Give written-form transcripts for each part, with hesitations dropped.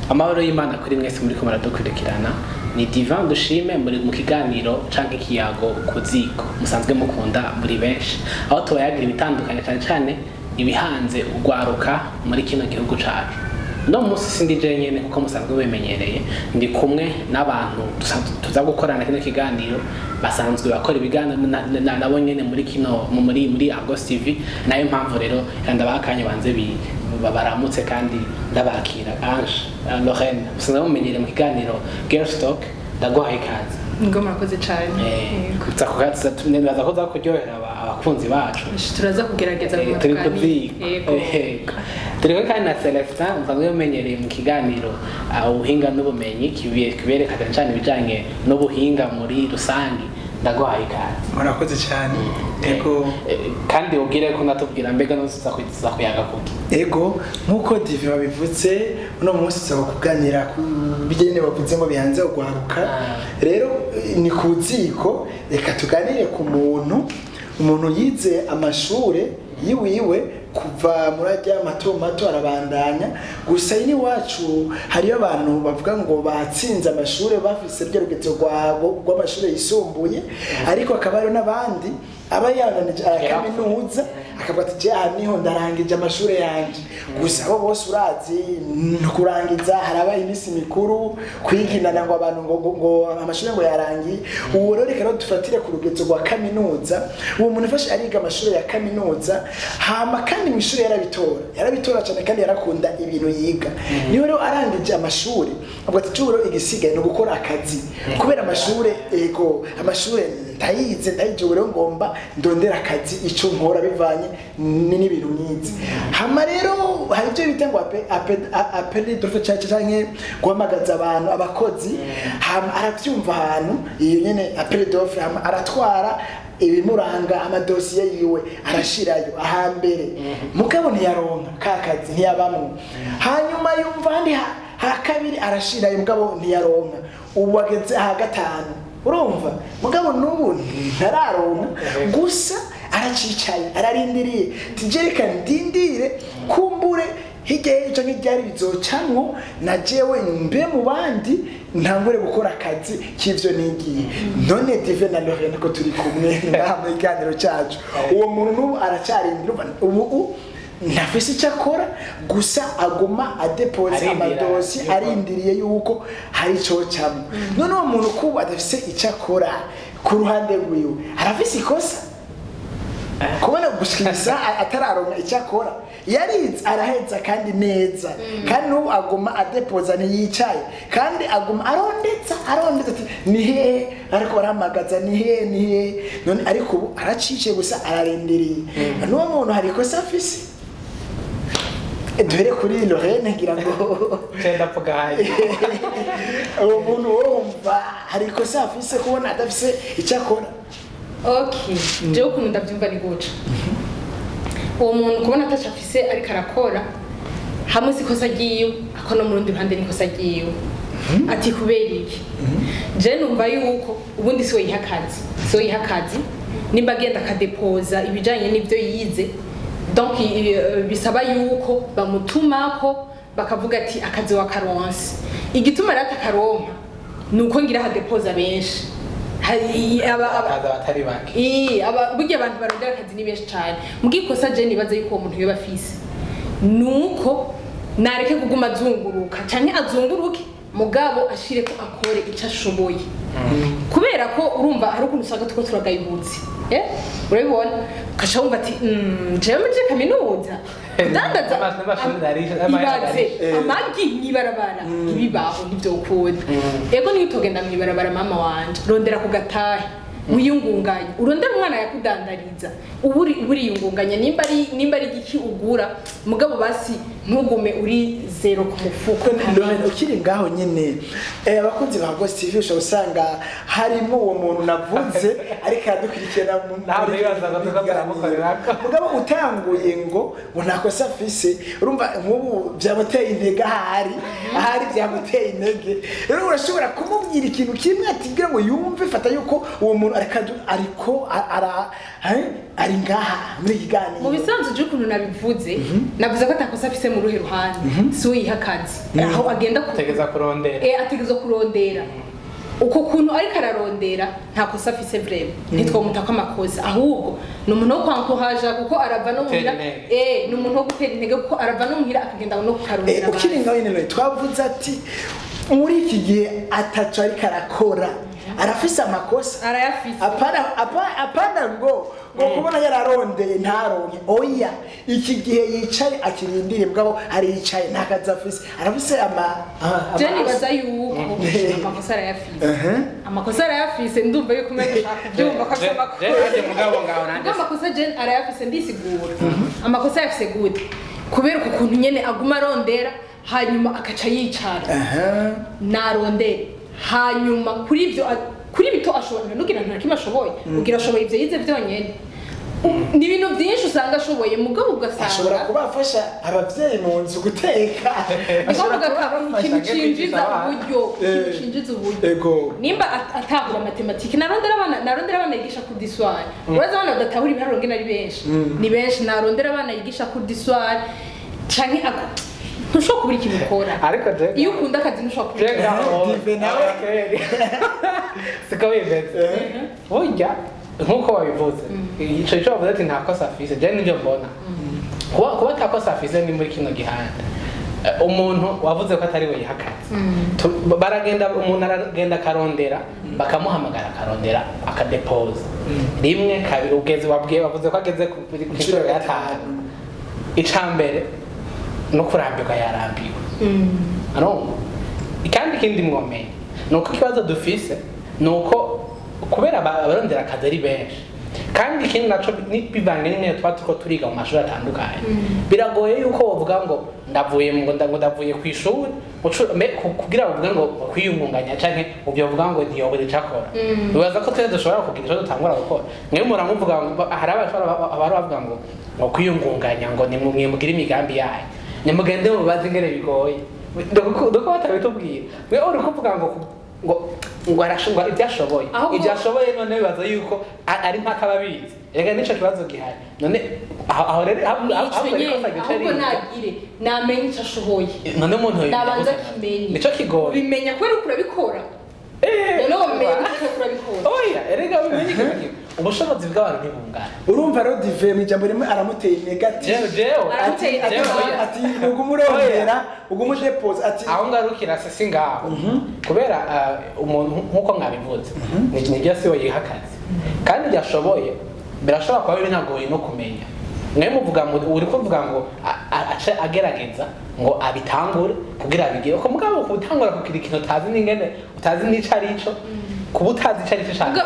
amahoro y'Imana kuri mwese muri ko muradukurikirana ni Divan Dushime muri mu kiganiro canke ikiyago ku ziko musanzwe mukunda muri benshi aho tubayagira ibitandukanye cyane ibihanze ugwaruka muri kino gihugu cacu. No musi sindije nyene kuko musanzwe bemenyereye ndi kumwe n'abantu tuza gukorana kino kiganiro basanzwe bakora ibiganiro nabo nyene muri kino muri Argos TV. Nayo mpamvu rero ndabakanye banze baramutse kandi ndabakira Ange Lorraine musanzwe mumenyereye mu kiganiro Girls Talk. Ndaguhaye ikaze. Ngo murakoze cyane. Kuzakugatsa tunebaza ko zakuryohera abakunzi bacu. Turaza kugerageza mu matwi. Turiko kandi na Celestin musanzwe mumenyereye mu kiganiro ubuhinga n'ubumenyi kiberekana cyane ibijanye n'ubuhinga muri rusangi. Ndaguhaye ikaze. Murakoze cyane. Ego kandi ubwire ko natubwira mbega nuza kuyaga kuki. Ego nkuko Divi babivutse uno munsi tuza kuganira ku bijyene bavuze ngo bihanze ugwaruka. Rero ni kuziko reka tuganire ku umuntu yize amashure yiwiwe kuva murajya mato arabandanya gusa ini wacu hariyo abantu bavuga ngo batsinze amashure bafise ryerugezo rw'amashure yisumbuye ariko akabaro n'abandi aba yananije akaminuza akavuga ati je niho ndarangije amashure yanje gusa abo bose urazi kurangiza haraba imisi mikuru kwiginana ngo abantu ngo amashure ngo yarangiye uwo rero reka dufatire ku rugezo rwa kaminuza uwo muntu afashe ariga amashure ya kaminuza hama kandi mishure yarabitora cyane kandi yarakunda ibintu yiga niyo rero arangije amashure avuga ati curo igisigaye no gukora akazi kubera amashure amashure ndayize rero ngomba ndondera akazi ico nkora bivanye n'ibintu myiza hama rero hari ibyo bita ngo apeli dofe canke guhamagaza abantu abakozi hama aravyumva ahantu iyo nyene apeli dofe hama aratwara ibimuranga amadosiye yiwe arashirayo ahambere mugabo ntiyaronka kakazi ntiyabamwe hanyuma yumva handi hakabiri arashirayo mugabo ntiyaronka ubu ageze gatanu urumva mugabo nubu ntararonka gusa aracicaye ararindiriye tijereka ndindire kumbure hirya y'icyo nk'ibyari bizocamwo na jewe mbe mu bandi ntangure gukora akazi k'ivyo nigiye none Dive na Lorraine ko turi kumwe mu kiganiro cyacu uwo muntu nubu aracarindira ubu ntafise icyo akora gusa aguma adepoza amadosi arindiriye yuko hari icyo cyamwe none uwo muntu kuba adafise icyo akora ku ruhande rwiwe arafise ikosa kubona gushikiriza atararonka icyo akora yarize araheza kandi neza kandi n'ubu aguma adepoza ntiyicaye kandi aguma arondetsa ati ni hehe ariko baramagaza ni hehe none ariko ubu aracice gusa ararindiriye n'uwo muntu hari ikosa afise duhere kuri Lorraine ngira ngo cenda pagaye uwo muntu wumva hari ikosa afise kubona adafise icyo akora. Okay, je ukuntu ndavyumva ni guca uwo muntu kubona atashafise ariko arakora hamwe sikosa giye akono mu rundi ruhande nikosa giye ati kubera iki je numva yuko ubundi siwe yihakazi nimba agenda akadepoza ibijanye n'ivyo yize donc bisaba yuko bamutumako bakavuga ati akazi wa karonse igituma rata karonka nuko ngira hadepoza benshi hari abatari bake burya abantu barondera akazi ni benshi cyane mugikosa je nibaza yuko uwo muntu yoba afise nuko nareke kuguma azunguruka canke azunguruke mugabo ashire ko akore icyo ashoboye kubera ko urumva hari ukuntu usanga tuko turagayibutse urabibona ukasha wumva ati jewe muri kaminuza dandaza ibaze amagi nibarabara ibibaho nivyo ukunda ego niyo utogenda mwibarabara mama wanje rondera kugatahe wiyungunganya urondera umwana yakudandariza uburi yungunganya nimba ari igiki ugura mugabo basi ntugume uri zero ku mufuko none ukiri ngaho nyene abakunzi ba Argos TV usanga harimo uwo muntu navuze ariko adukurikirana mu nawe bibaza tukamukoreraka mugabo utanguye ngo unakosa afise urumva nk'ubu byamuteye intege ahari byamuteye intege rero urashobora kumubwira ikintu kimwe atigira ngo yumve fata yuko uwo muntu ariko ari ngaha muri kiganiro mu bisanzwe je ukuntu nabivuze navuze ko atakosa afise mu mu ruhe ruhande si we yiha akazi aho agenda ategeza kurondera ategeza kurondera uko kuntu ariko ararondera nta kosa afise vrema ntitwomuta ko amakosa ahubwo ni umuntu wo kwankuhaja kuko arava no muhira ni umuntu wo gutera intege kuko arava no muhira akagenda no kukarondera ukiri ngaho nyene twavuze ati muri iki gihe ataco ariko arakora arafise amakosa arayafise apana ngo kubona yararondeye ntaronke oya iki gihe yicaye akirindire bwabo ari yicaye ntakaza afise arafise Jenny baza yuko amakosa arayafise ndumva yuko umenyesha kubyumva ko afise amakosa Jenny arayafise ndisigura amakosa yafise gute kubera ukuntu nyene aguma arondera hanyuma akaca yicara narondere hanyuma kuri bito ashobora nugira nta kimwe ashoboye ugira ashoboye ivyo yize vyonyene ni ibintu byinshi usanga ashoboye mugabo ugasanga ashobora kuba afasha abavyeyi mu nzu guteka ikintu cinjiza uburyo nimba atahura matematike narondera abana yigisha kuri diswari uraza abana badatahura ibiharuro ngene ari benshi ni benshi narondera abana yigisha kuri diswari canke ntushobora kubura ikintu ukora ariko iyo ukunda akazi ntushobora kubura siko bimeze burya nkuko wabivuze ico bavuze ati nta kosa afise je nivyo mbona kuba nta kosa afise ni muri kino gihanda umuntu wavuze ko atari we yihakaze baragenda umuntu aragenda akarondera bakamuhamagara akarondera akadepoza rimwe kabiri ugeze wabwiye bavuze ko ageze ku kiciro ya 5 icambere no kurambirwa yarambiwe kandi ikindi mwomeye nuko ikibazo dufise nuko kubera abarondera akazi ari benshi kandi ikindi naco bivanye n'imwe twa turiko turiga mu mashuri atandukanye biragoye yuko wovuga ngo ndavuye ku ishuri kugira uvuga ngo kwiyungunganya canke uvyo uvuga ngo ntiyobore cakora bibaza ko twese dushobora kugira ico dutangura gukora mwe muramuvuga ngo hari abari bavuga ngo kwiyungunganya ngo nimugire imigambi yayo nimugende mubaze ingene bigoye doko batabitubwira mwe uri kuvuga ngo arashobora ibyashoboye none bibaza yuko ari mpaka babizi rega nico kibazo gihari none aho rero ahubwo nagire namenye ico ashoboye none umuntu nabanza kimenye nico kigoye bimenya kwera kurabikora none bimenya kurabikora oya rega bimenye kimenye ubushobozi bw'abantu ntibungana urumva rero dive mu ijambo rimwe aramuteye negative ati ugumurondera ugumudepoza ati aho ngarukira se ngaho kubera umuntu nkuko mwabivuze ni ngiye siwe yihakaze kandi byashoboye birashobora kuba binagoye no kumenya mwe muvuga uri kuvuga ngo ace agerageza ngo abitangure kugira abigire uko mugabo kubitangura kugira ikintu utazi n'ingene utazi n'ico arico kuba utazi ico arico cyane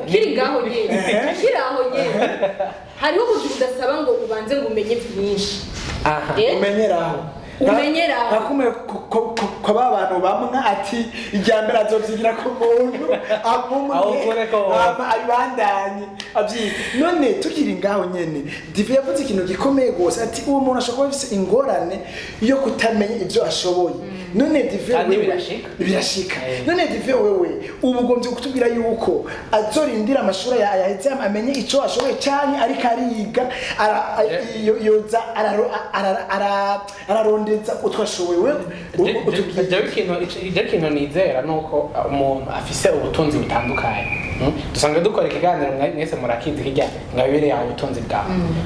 ukiri ngaho nyene hariho ubuzi budasaba ngo ubanze ngo umenye byinshi umenyeraho nakume ko babantu bamwe ati ijyambere azovyigira ku muntu abandanye none tukiri ngaho nyene dive yavuze ikintu gikomeye gose ati uwo muntu ashobora afise ingorane yo kutamenya ivyo ashoboye none dive birashika none dive wewe ubugombye kutubwira yuko azorindira amashuri yaheze amenye ico ashoboye cyane ariko ariga yoza ararondeza utwashoboye ivyo kintu nizera nuko umuntu afise ubutunzi butandukanye dusanga dukora ikiganiro mwese murakizi hirya ingabire yawe ubutunzi bwawe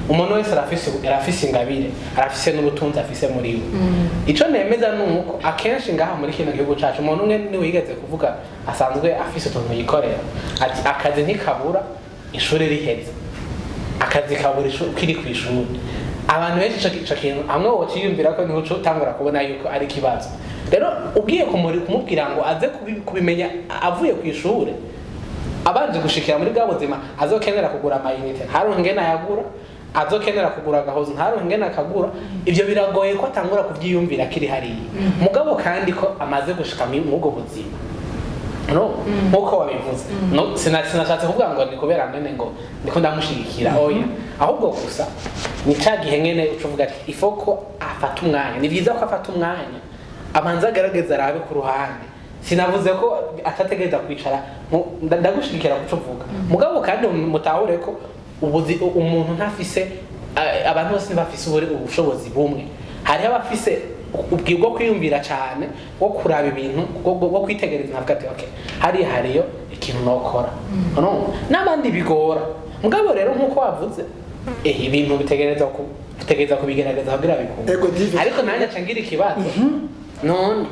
umuntu wese arafise ingabire arafise n'ubutunzi afise muri we ico nemeza nuko akenshi ngaha muri kino gihugu cacu umuntu umwe ni wigeze kuvuga asanzwe afise utuntu yikorera ati akazi ntikabura ishuri riheze akazi kabura kiri ku ishuri abantu benshi ico kintu amwe wociyumvira ko niho utangura kubona yuko ari kibazo rero ugiye kumubwira ngo aze kubimenya avuye ku ishuri abanje gushikira muri bwabuzima azokenera kugura amayinite haronke ngena yagura azokenera kugura gahozo haronke ngena akagura ivyo biragoye ko atangura kuvyiyumvira kiri hariya mugabo kandi ko amaze gushika mu ubwo buzima nkuko wabivuze sinashatse kuvuga ngo ni kubera nene ngo ndiko ndamushigikira oya ahubwo gusa ni cagihe ngene ucuvuga ati ifoko afata umwanya ni byiza ko afata umwanya abanza agaragaza arabe ku ruhande sinavuze ko atategereza kwicara ndagushigikira kucuvuga mugabo kandi mutahure ko umuntu ntafise abantu bose ntibafise ubushobozi bumwe. Hariho abafise ubwibwo kwiyumvira cyane wo kuraba ibintu wo kwitegereza navuga ati okay hariyo ikintu nokora no n'abandi bigora mugabo rero nkuko wavuze ibintu bitegereza kubigerageza kugira bikunde ariko nanjye acangira ikibazo none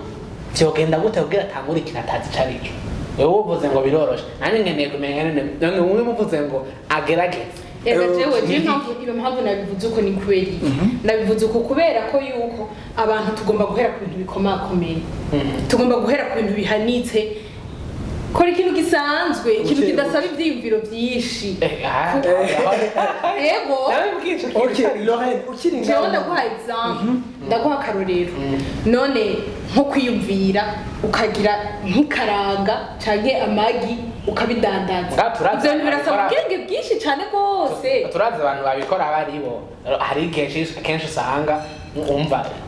cyogenda gute kugira tangura ikintu atazi carico wewe uvuze ngo biroroshe nanjye nkeneye kumenya none umwe muvuze ngo agerageze iyo mpamvu nabivuze uko ni kubera nabivuze uko kubera ko yuko abantu tugomba guhera ku bintu bikomakomeye tugomba guhera ku bintu bihanitse kora ikintu gisanzwe ikintu kidasaba ibyiyumviro byinshi yego jewe ndaguha example ndaguha akarorero none nko kwiyumvira ukagira nk'ikaranga canke amagi ukabidandaza ivyo birasaba ubwenge bwinshi cyane rwose turazi abantu babikora baribo hari kenshi usanga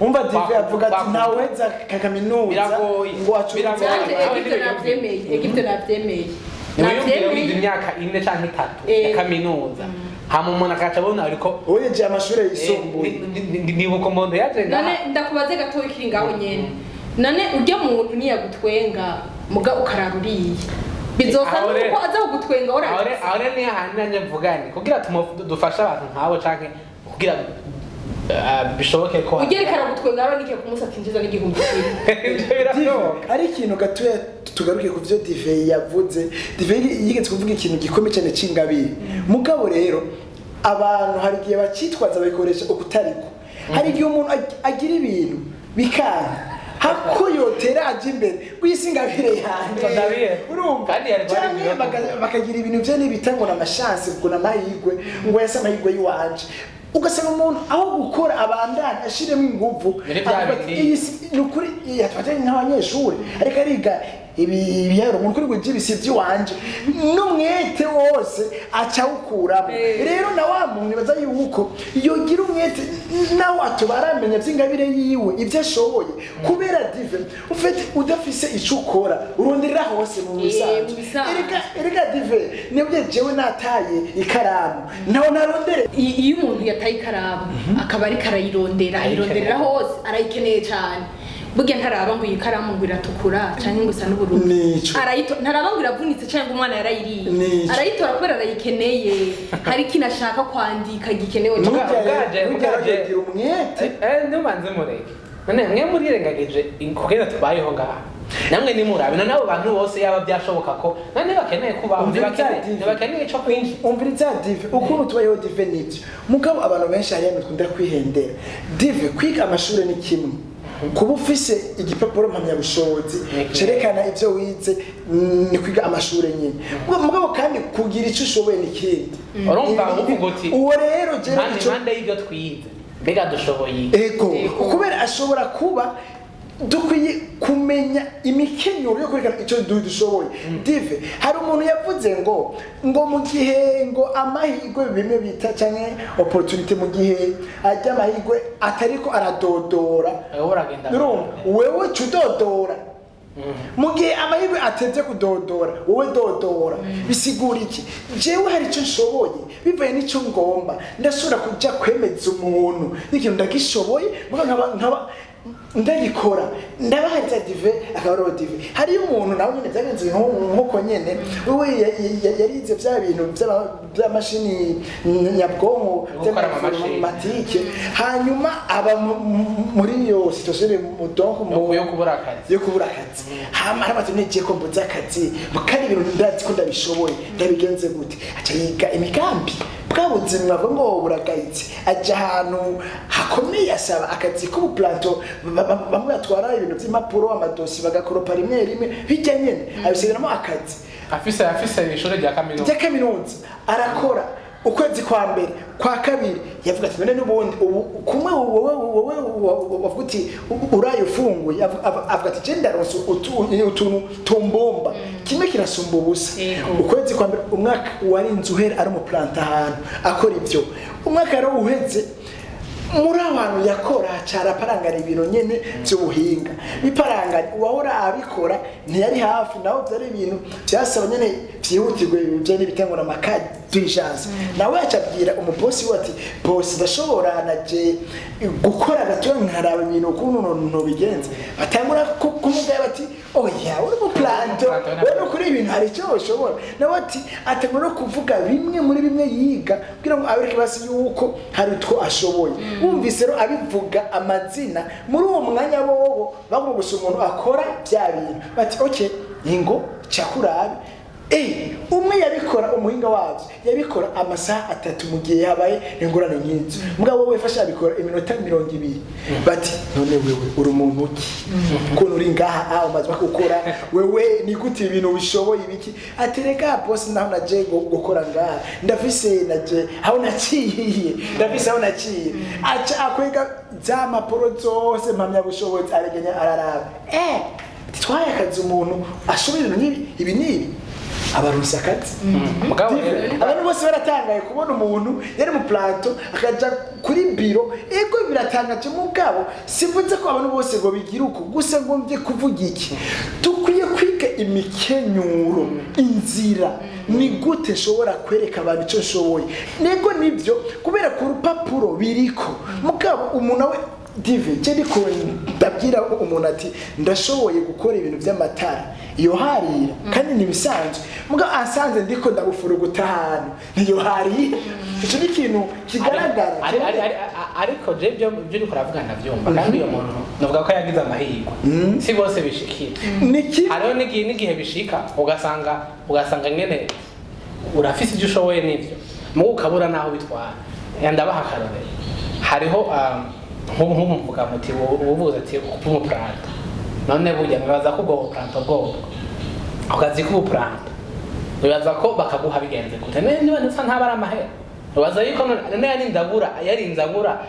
umva dive avuga ati ntaweza kakaminuza ngo acuruze Egipte navyemeye navyemeye imyaka 4 canke 3 ya kaminuza hama umuntu akaca abona ariko uyeje amashuri yisumbuye nibuko mondo yaje none ndakubaze gato ikiri ngaho nyene none urya muntu niyagutwenga muga ukararuriye bizosa nuko aza kugutwenga ahore ni handi nanje mvugani kugira dufasha abantu nkabo canke kugira bishoboke ko ugerekana gutwenga aro nike kumusatinjiza n'igihumbi ari ikintu gatuye tugaruke ku byo Dive yavuze Dive yigeze kuvuga ikintu gikomeye cyane cingabiri mugabo rero abantu hari gihe bakitwaza bayikoresha ukutariko hari gihe umuntu agira ibintu bikana hako yotera aje imbere kwisingabire yanjye urumva bakagira ibintu bye nibitangwa na mashanse kuko namahigwe ngo yasa amahigwe yiwanje ugasanga umuntu aho gukora abandanya ashiremo inguvu nukuri yatfatanye n'abanyeshuri ariko ariga ibiyaro umuntu kuri gujibisi by'iwanje n'umwete wose acawukuramo rero na wa muntu baza yuko yogira umwete nawe atubaramenya by'ingabire yiwe ibyo ashoboye kubera Dive ufite udafise ico ukora uronderera hose mu bisanzwe erega Dive nibyo jewe nataye ikaramu naho narondere iyo umuntu yataye ikaramu akaba ari ayironderera hose arayikeneye cyane burya ntaraba ngo ikaramu ngo iratukura cyangwa ngo isa n'ubururu ntaraba ngo iravunitse cyangwa umwana yarayiriye arayitora kubera arayikeneye hari ikintu ashaka kwandika gikenewe ugaje umwete ntubanze mureke none mwe murirengagije kugeza tubayeho ngaha namwe nimurabe nabo bantu bose yaba byashoboka ko none bakeneye kubaho bakeneye ico kwinshi umviriza Dive ukuntu tubayeho Dive nibyo mugabo abantu benshi hari n'ukunda kwihendera Dive kwiga amashuri ni kimwe kuba ufise igipapuro mpamyabushobozi cerekana ivyo wize ni kwiga amashuri nyine mugabo kandi kugira ico ushoboye n'ikindi urumva uvuga uti uwo rero je mande y'ibyo twize mbega dushoboye kubera ashobora kuba dukwiye kumenya imikenyero yo kwerekana icyo dushoboye Dive hari umuntu yavuze ngo mu gihe ngo amahirwe bimwe bita cyane opportunity mu gihe ajya amahirwe atariko aradodora wewe cudodora mu gihe amahirwe atevye kudodora wowe dodora bisigura iki jewe hari icyo nshoboye bivaye n'icyo ngomba ndashobora kuja kwemeza umuntu n'ikintu ndagishoboye nkaba ndagikora ndabahariza Dive akabaro Dive hari umuntu nawe nyine byagenze nkuko nyene wewe yarize bya bintu by'amashini nyabwonko by'amamatike hanyuma aba muri yo situation mu donko mu yo kubura akazi hamara batumije ko mbuza akazi mukari ibintu ndazi ko ndabishoboye ndabigenze gute aca yiga imigambi bwabuzimwa ngo buragayitse aje ahantu hakomeye asaba akazi k'ubuplanto bamwe batwara ibintu by'impapuro amadosi bagakoropa rimwe bijya nyene abisubiramo akazi afise ishuri rya kaminuza arakora ukwezi kwa mbere kwa kabiri yavuga ati none n'ubundi kumwe wowe wavuga uti uraye ufunguye avuga ati genda ronso utuntu tumbomba kimwe kirasumba ubusa ukwezi kwa mbere umwaka wari inzuhera ari mu planta ahantu akora ibyo umwaka rero uheze muri abantu yakora cara parangara ibintu nyene by'ubuhinga biparangara uwahora abikora ntiyari hafi naho byari ibintu byasaba nyene byihutirwe byo n'ibitangwa na makadi d'urgence nawe acabwira umubosi we ati boss ndashobora naje gukora gato nkaraba ibintu ukuntu bigenze atangura kumubwira bati oya uri mu planto wowe kuri ibintu hari icyo ushobora nawe ati atangura kuvuga bimwe muri bimwe yiga kugira ngo abereke basi yuko hari utwo ashoboye wumvise rero abivuga amazina muri uwo mwanya bobo bagomba gusa umuntu akora bya bintu bati okay ingo cyakurabe umwe yabikora umuhinga wabyo yabikora amasaha 3 mu gihe yabaye ingorane nyinshi mugabo we fasha yabikora iminota 20 bati none wewe uri umuntu ki ukuntu uri ngaha umaze gukora wewe ni gute ibintu bishoboye ibiki atereka boss naho naje gukora ngaha ndafise naje aho naciye ndafise aho naciye acha akwega za maporo zose mpamya bushobozi aregenya araraba twaye akazi umuntu ashoboye ibi nibi abarusa akazi abantu bose baratangaye kubona umuntu yari mu plateau akaja kuri biro ego biratangaje mugabo sivuze ko abantu bose ngo bigira uko gusa ngo mvye kuvuga iki dukwiye kwiga imikenyuro inzira ni gute nshobora kwereka abantu icyo nshoboye nego nibyo kubera ku rupapuro biriko mugabo umuntu we dive cyedi ko ndabwira umuntu ati ndashoboye gukora ibintu by'amatara iyo harira kandi nibisanzwe muga asanze ndiko ndabufuruguta hano niyo harira icyo ni kintu kigaragara ariko je byo uri kuravugana byumva kandi iyo muntu navuga ko yagize amahirwe si bose bishikira niki hariho n'igihe bishika ugasanga ngene urafise ibyo ushoboye n'ibyo mugo ukabura naho bitwara ndabaha akarorero hariho nk'umuvuga muti ubuvuze ati umuplanta none burya bibaza ko ubwo planta bwoko ukazi ko planta bibaza ko bakaguha bigenze gute niba nsa ntabara amahera bibaza yuko none yarinzabura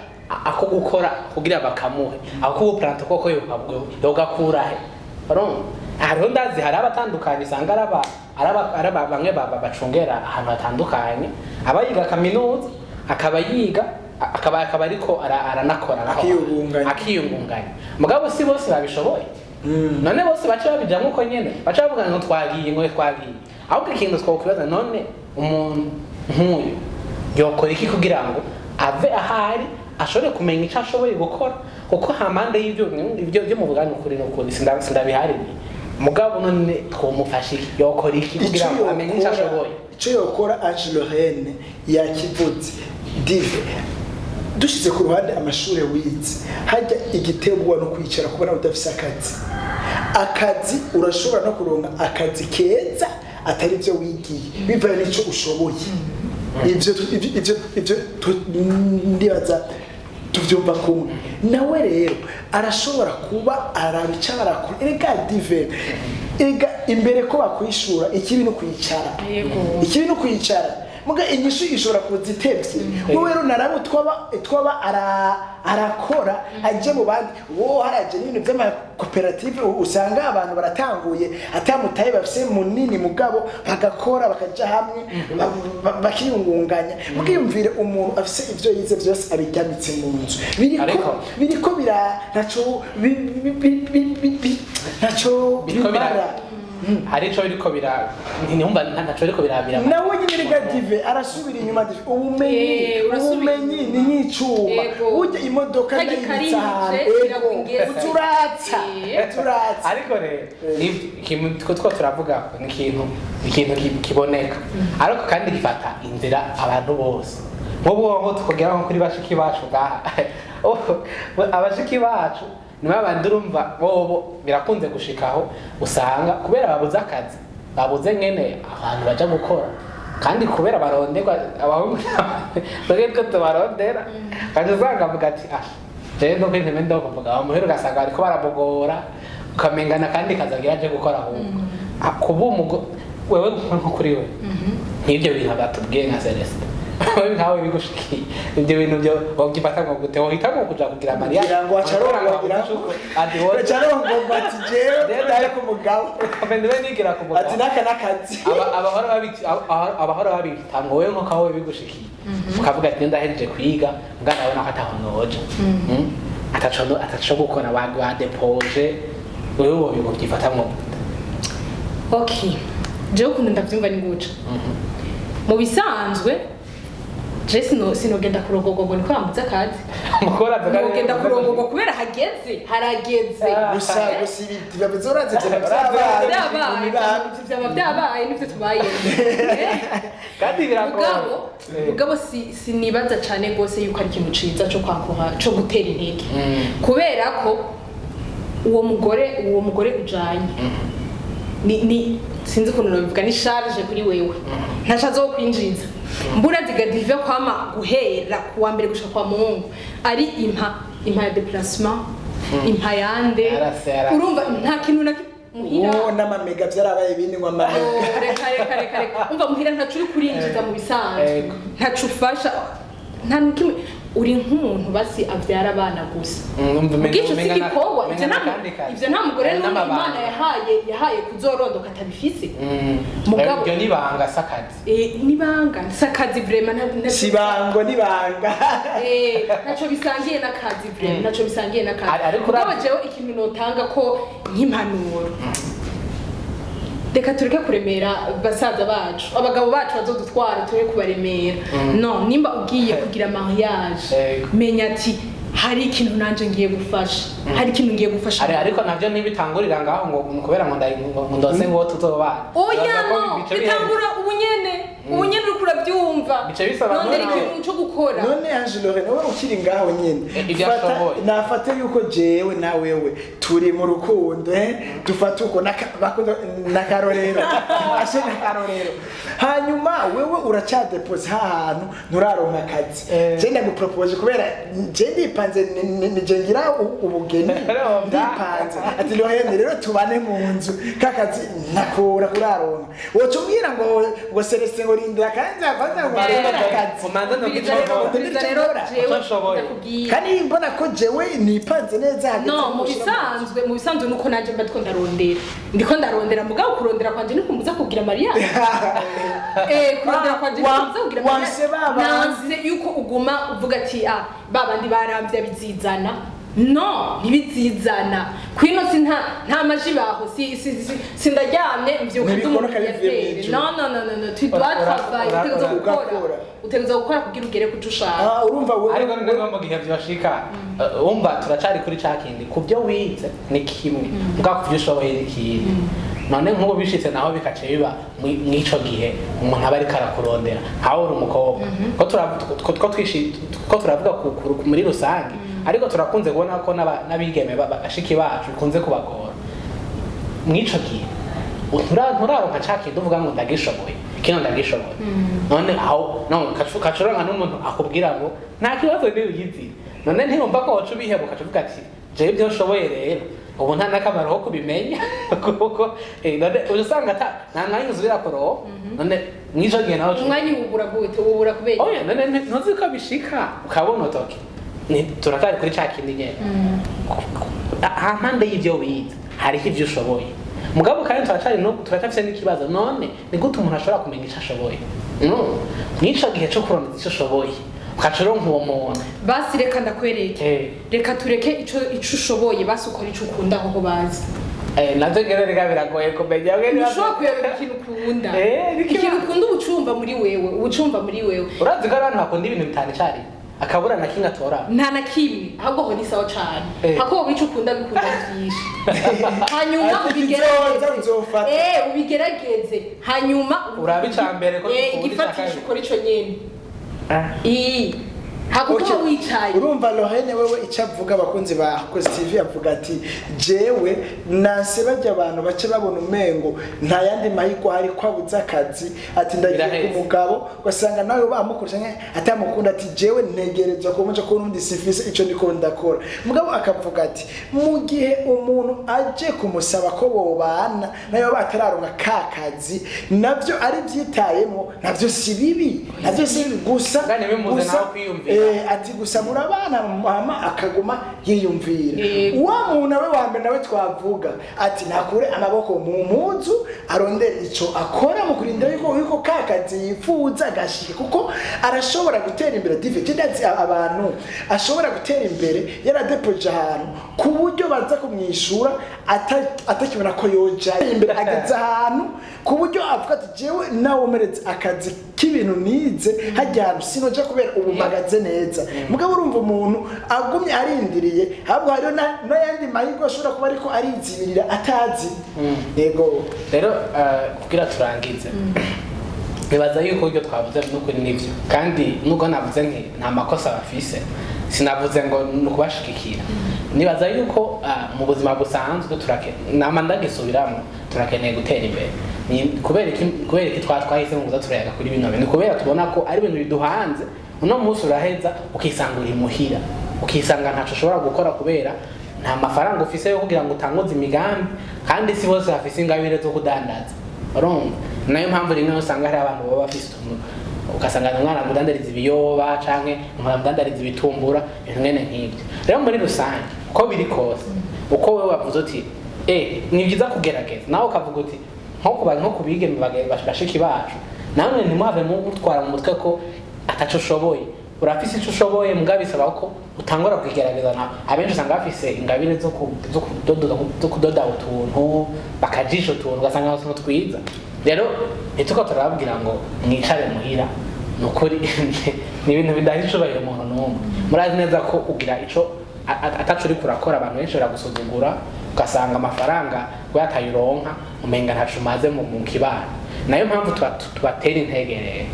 ako gukora kugira bakamuhe ako planta koko yogakura he hariho ndazi hari abatandukanye usanga araba bamwe bacungera ahantu hatandukanye abayiga kaminuza akaba yiga akaba ariko aranakora akiyungunganya mugabo si bose babishoboye none bose baca babijamo uko nyene baca bavuga ngo twagiye ahubwo ikintu twokwibaza none umuntu nk'uyu yokora iki kugira ngo ave ahari ashobore kumenya icyo ashoboye gukora kuko hamande y'ibyo byo mu bugani ukuri sindabihaririye mugabo none twomufasha iki yokora iki kugira ngo amenye icyo ashoboye icyo yokora Angelo Rene yakivutse dive dushize ku ruhande amashuri wize hajya igitebwa no kwicara kubona udafise akazi urashobora no kuronga akazi keza atari byo wigiye bivaye n'icyo ushoboye ibyo ndibaza tuvyumva kumwe nawe rero arashobora kuba arabica barakora erega dive erega imbere ko bakwishura ikibi no kwicara muga inyishu ishobora kuzitevye wowe rero naramu twaba arakora aje mu bandi wo haraje n'ibintu by'ama cooperative usanga abantu baratanguye atamutaye bafise munini mugabo bagakora bakaja hamwe bakiyungunganya mugiyumvire umuntu afise ivyo yize byose abijyamitse mu nzu biriko naco bibara hari ico biriko ntiyumva ntaco biriko birabira nawe nyine negative arasubira inyuma ubumenyi ni nk'icuma ujya imodoka ndayitsa uturatsa ariko rero ikintu two turavuga ni ikintu kiboneka ariko kandi gifata inzira abantu bose nk'ubwo tukogera nko kuri bashiki bacu ngaha abashiki bacu niba abandi urumva bobo birakunze gushikaho usanga kubera babuze akazi babuze ngene abantu baja gukora kandi kubera baronderwa abahungu bageko tubarondera kandi usanga avuga ati rero no kwinteme ndokuvuga bamuhera ugasanga bariko barabogora ukamengana kandi kazagira aje gukora ahubwo kuba wewe nko kuri we nk'ibyo bintu batubwiye nka Celeste wewe nkawe bigushikiye ibyo bintu byo wogifata ngo gute wohitamo kuja kugira Maria ngo acaronga ati wowe acaronga bati jewe ndari ku mugabo abende nigira ku mugabo ati nakazi abahora babita ngo wewe nko kawe bigushikiye ukavuga ati ndahejeje kwiga ngana nawe nakataho noje ataco gukora wa depoje wewe wogifata ngo okay jewe kuntu ndavyumva ni guca mu bisanzwe je sinogenda kurongorwa niko yambutse akazi mukora nogenda kurongorwa kubera harageze gusa ibintu bizoraze byaba byabaye nivyo tubaye kandi biragoye mugabo sinibaza cane gose yuko ari ikintu ciza cyo kwankora cyo gutera intege kubera ko uwo mugore ujanye ni sinzi ukuntu nabivuga ni charge kuri wewe ntacha zo kwinjiza mbura digadive kwama guhera kuwa mbere gushika kwa Mungu ari impa ya déplacement impa yande urumva nta kintu na muhira n'amamega byarabaye ibindi ngo amamega reka umva muhira ntacu uri kurinjiza mu bisanzwe ntacu ufasha nta nikimwe uri nk'umuntu basi avyara abana gusa ubwico sigikorwa ivyo nta mugore n'Imana yahaye kuzorondoka atabifise mugabo ibyo nibanga sakazi nibanga sakazi vraiment sibango nibanga naco bisangiye n'akazi vraiment naco bisangiye n'akazi mugabo jewe ikintu notanga ko nk'impanuro reka tureke kuremera basaza bacu abagabo bacu bazodutwara tureke kubaremera no nimba ugiye kugira mariage menya ati hari ikintu nanje ngiye gufasha hari ikintu ngiye gufasha ariko navyo ntibitangurira ngaho ngo kubera ngo ndose ngo tuzobana oya no bitangura ubunyene uri kurabyumva none ikintu cyo gukora none Angelore nawe ukiri ngaho nyene nafate yuko jewe na wewe turi mu rukundo dufata uko nakarorero ashe nakarorero hanyuma wewe uracyadepose hahantu nturaronka akazi je ndagupropose kubera je ndipanze nije ngira ubugeni ndipanze ati Lohene rero tubane mu nzu kakazi nakura kuraronka wocu mbwira ngo Celestin ngo rindira kandi avanze ngo umanza kandi mbona ko jewe nipanze neza hagati no mu bisanzwe nuko naje ndiko ndarondera mugabo kurondera kwanje ni kumbuza kugira mariage kurondera kwanje ni kumbuza kugira mariage nanze yuko uguma uvuga ati babandi baramvye bizizana no ntibizizana kwino nta maji baho sindaryamye mvyuka ndumuyatere no utegereza gukora kugira ugere kuco ushaka urumva wewe ariko none mu gihe vyashika umva turacari kuri cakindi kuvyo wize ni kimwe muga kuvyo ushoboye ikindi none nk'ubu bishitse naho bikace biba mwico gihe umuntu aba ariko arakurondera hawe uri umukobwa ko turavuga muri rusange ariko turakunze kubona ko n'abigeme bashiki bacu bikunze kubagora mwico gihe nturaronka cakindi uvuga ngo ndagishoboye kino ndagishoboye none aho no kacuranka n'umuntu akubwira ngo nta kibazo ni uyizi none ntiyumva ko wacu bihebuka uvuga ati jewe ibyo nshoboye rero ubu nta nakamaro ko kubimenya kuko none usanga nta mwanya uzubira kuroho none mwico gihe naho umwanya ubura kubera oya none ntuzi ko bishika ukabona utoke turakari kuri cakindi nyene hampande y'ivyo wize hariho ivyo ushoboye mugabo kandi turacafise n'ikibazo none ni gute umuntu ashobora kumenya ico ashoboye mwico gihe co kurondeza ico ushoboye ukacuronka uwo muntu basi reka ndakwereke reka tureke ico ushoboye basi ukora ico ukunda aho bazi navyo rega biragoye kumenya ushobora kuyabera ikintu ukunda ikintu ukunda ubucumba muri wewe urazi ko abantu bakunda ibintu bitanu cari akabura na kinga tora nta na kimwe ahubwo ho ni sawa cyane hako wicu ukunda bikunda byinshi hanyuma ubigerageze hanyuma urabicambere ko igifatisha ukora ico nyene hakuba wicaye urumva Lohene wewe icavuga abakunzi ba Koze TV avuga ati jewe nase bajya abantu bace babona umengo nta yandi mahiko hari kwabuza akazi ati ndagiye ku mugabo gasanga nawe bamukuranye atamukunda ati jewe ntegerezwa ko muco ko nundi sifise ico ndiko ndakora mugabo akavuga ati mu gihe umuntu aje kumusaba ko bobana nayo batararonka kakazi navyo ari vyitayemo navyo si bibi gusa ati gusa murabana mama akaguma yiyumvira wa muntu nawe wambe nawe twavuga ati nakure amaboko mu muzu arondera ico akora mu kurindira yuko kakazi yifuza gashike kuko arashobora gutera imbere dividends abantu ashobora gutera imbere yaradepoje ahantu ku buryo baza kumwishura atakibona ko yoja imbere ageze ahantu ku buryo avuga ati jewe nawe umeretse akazi k'ibintu nize hajya ahantu sinoja kubera ubu mpagaze neza mugabo urumva umuntu agumye arindiriye ahubwo hariho n'ayandi mahirwe ashobora kuba ariko arizibirira atazi yego rero kugira turangize nibaza yuko ibyo twavuze n'ukuri nibyo kandi nubwo navuze nta makosa bafise sinavuze ngo nukubashigikira nibaza yuko mu buzima busanzwe nama ndagisubiramo turakeneye gutera imbere kubera iki twahise ngo uza turayaga kuri bino bintu kubera tubona ko ari ibintu biduhanze uno munsi uraheza ukisanga uri muhira ukisanga ntaco ushobora gukora kubera nta mafaranga ufise yo kugira ngo utanguze imigambi kandi si bose bafise ingabire zo kudandaza urumva nayo mpamvu rimwe usanga hari abantu baba bafise ugasanga umwana mudandariza ibiyoba canke umwana mudandariza ibitumbura ibintu mwene nk'ibyo rero muri rusange uko biri kose uko wewe wavuze uti ni byiza kugerageza nawe ukavuga uti nko kubigeme bashiki bacu namwe ntimuhave mutwara mu mutwe ko ataco ushoboye urafise ico ushoboye mugabo bisaba ko utangura kugerageza nawe abenshi usanga bafise ingabire zo kudoda utuntu bakajisha utuntu ugasanga utuntu twiza rero ituko turababwira ngo mwicare muhira nukuri ni ibintu bidahishobora umuntu n'umwe murazi neza ko ugira ico ataco uri kurakora abantu benshi baragusuzugura ugasanga amafaranga watayironka umenga ntaco umaze mu kibano nayo mpamvu tubatera integerere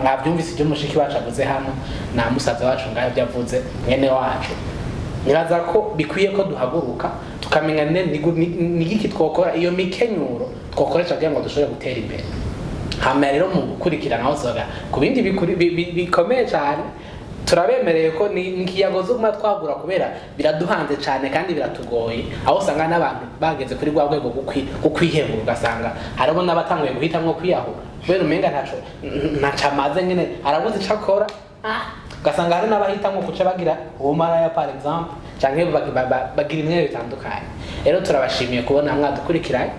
mwabyumvise ibyo mushiki wacu avuze hano na musaza wacu ngaho byavuze mwene wacu nibaza ko bikwiye ko duhaguruka tukamenya ni giki twokora iyo mikenyuro twokoresha kugira ngo dushobore gutera imbere hama rero mu gukurikirana aho zoga ku bindi bikomeye cyane turabemereye ko ni kiyago zo twagura kubera biraduhanze cyane kandi biratugoye aho usanga n'abantu bageze kuri rwa rwego gukwihebura ugasanga harimo n'abatanguye guhitamwo kwiyahura kubera umenga ntaco amaze nyine arabuze ico akora ugasanga hari n'abahitamwo kuca bagira ubumaraya par exemple canke bagira imwe bitandukanye rero turabashimiye kubona mwadukurikiranye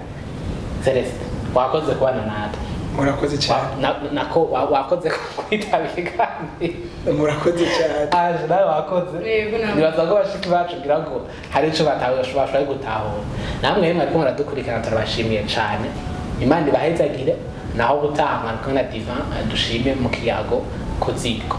Celeste wakoze kubana natwe murakoze cyane nako wakoze kwitabira kandi murakoze cyane nawe wakoze nibaza ko bashiki bacu ngira ngo hari ico bashobora gutahura namwe mwariko muradukurikirana turabashimiye cyane Imana ibahezagire naho gutaha mwariko na Divan dushime mu kiyago ku ziko